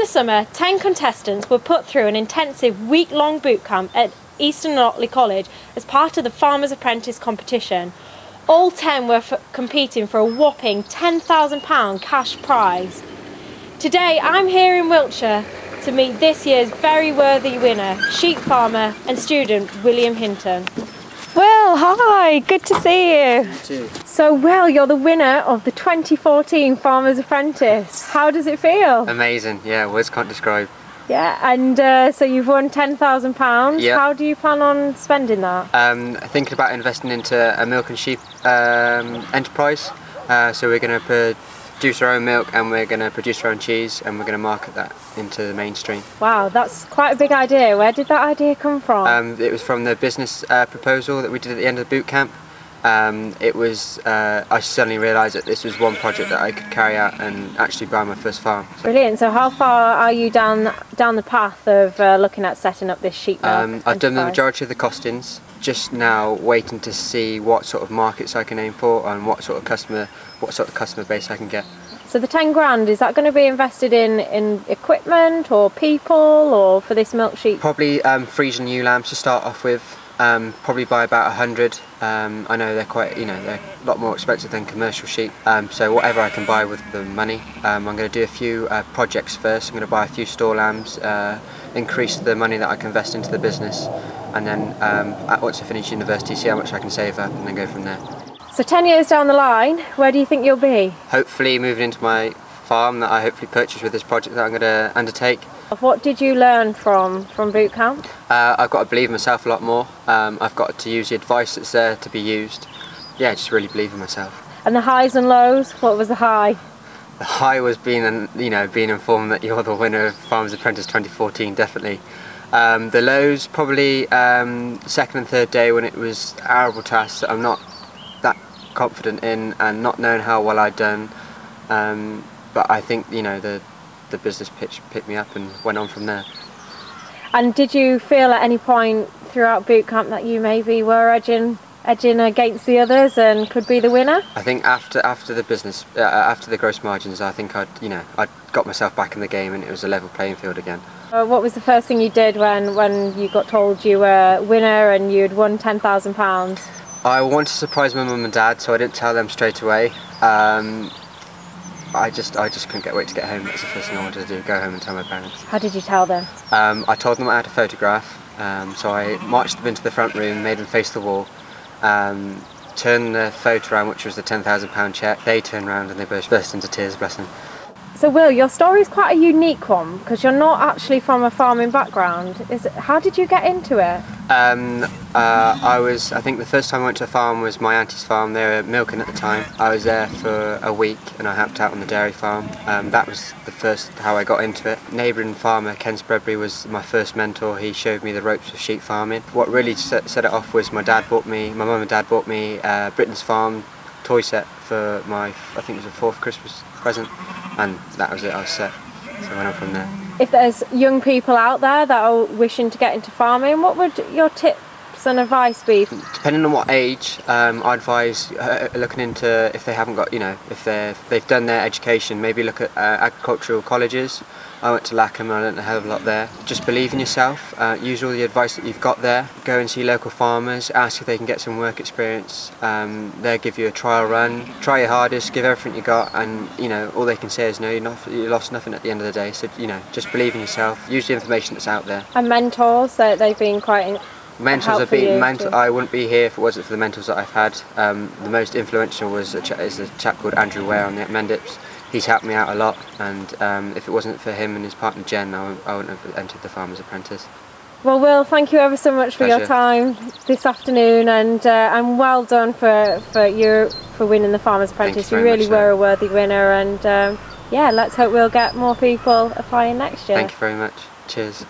the summer, 10 contestants were put through an intensive week-long boot camp at Eastern Otley College as part of the Farmers Apprentice competition. All 10 were competing for a whopping £10,000 cash prize. Today I'm here in Wiltshire to meet this year's very worthy winner, sheep farmer and student William Hinton. Will, hi, good to see you. You too. So Will, you're the winner of the 2014 Farmers Apprentice. How does it feel? Amazing, yeah, words can't describe. Yeah, and so you've won £10,000. Yep. How do you plan on spending that? Thinking about investing into a milk and sheep enterprise. So we're going to produce our own milk and we're going to produce our own cheese and we're going to market that into the mainstream. Wow, that's quite a big idea. Where did that idea come from? It was from the business proposal that we did at the end of the boot camp. I suddenly realised that this was one project that I could carry out and actually buy my first farm. Brilliant. So how far are you down the path of looking at setting up this sheep milk I've done the majority of the costings, just now waiting to see what sort of markets I can aim for and what sort of customer base I can get. So the 10 grand, is that going to be invested in equipment or people or for this milk sheep? Probably freezing ewe lambs to start off with. Probably buy about 100. I know they're quite, they're a lot more expensive than commercial sheep. So whatever I can buy with the money. I'm going to do a few projects first. I'm going to buy a few store lambs, increase the money that I can invest into the business, and then once I finish university, see how much I can save up, and then go from there. So 10 years down the line, where do you think you'll be? Hopefully moving into my farm that I hopefully purchased with this project that I'm going to undertake. What did you learn from boot camp? I've got to believe in myself a lot more. I've got to use the advice that's there to be used. Yeah, just really believe in myself. And the highs and lows, what was the high? The high was being informed that you're the winner of Farmers Apprentice 2014, definitely. The lows, probably second and third day when it was arable tasks that I'm not that confident in and not knowing how well I'd done. But I think, the business picked me up and went on from there. And did you feel at any point throughout boot camp that you maybe were edging against the others and could be the winner? I think after the gross margins, I think I'd got myself back in the game and it was a level playing field again. What was the first thing you did when you got told you were a winner and you'd won £10,000? I wanted to surprise my mum and dad, so I didn't tell them straight away. I just couldn't wait to get home. That's the first thing I wanted to do, go home and tell my parents. How did you tell them? I told them I had a photograph, so I marched them into the front room, made them face the wall, turned the photo around, which was the £10,000 cheque. They turned around and they both burst into tears, bless them. So Will, your story is quite a unique one because you're not actually from a farming background. How did you get into it? I think the first time I went to a farm was my auntie's farm. They were milking at the time. I was there for a week and I helped out on the dairy farm. That was the first how I got into it. Neighbouring farmer Ken Spreadbury was my first mentor. He showed me the ropes of sheep farming. What really set it off was my mum and dad bought me Britain's Farm toy set for my, I think it was a 4th Christmas present, and that was it, I was set. So I went on from there. If there's young people out there that are wishing to get into farming, what would your tips and advice be? Depending on what age, I advise looking into, if they haven't got, if they've done their education, maybe look at agricultural colleges. I went to Lackham and I learned a hell of a lot there. Just believe in yourself, use all the advice that you've got there, go and see local farmers, ask if they can get some work experience. They'll give you a trial run, try your hardest, give everything you got, and all they can say is no, you lost nothing at the end of the day. So just believe in yourself, use the information that's out there. And mentors, they've been quite mentors have been I wouldn't be here if it wasn't for the mentors that I've had. The most influential is a chap called Andrew Ware on the Mendips. He's helped me out a lot, and if it wasn't for him and his partner Jen, I wouldn't have entered the Farmers Apprentice. Well, Will, thank you ever so much for your time this afternoon, and well done for winning the Farmers Apprentice. You really were a worthy winner, and yeah, let's hope we'll get more people applying next year. Thank you very much. Cheers.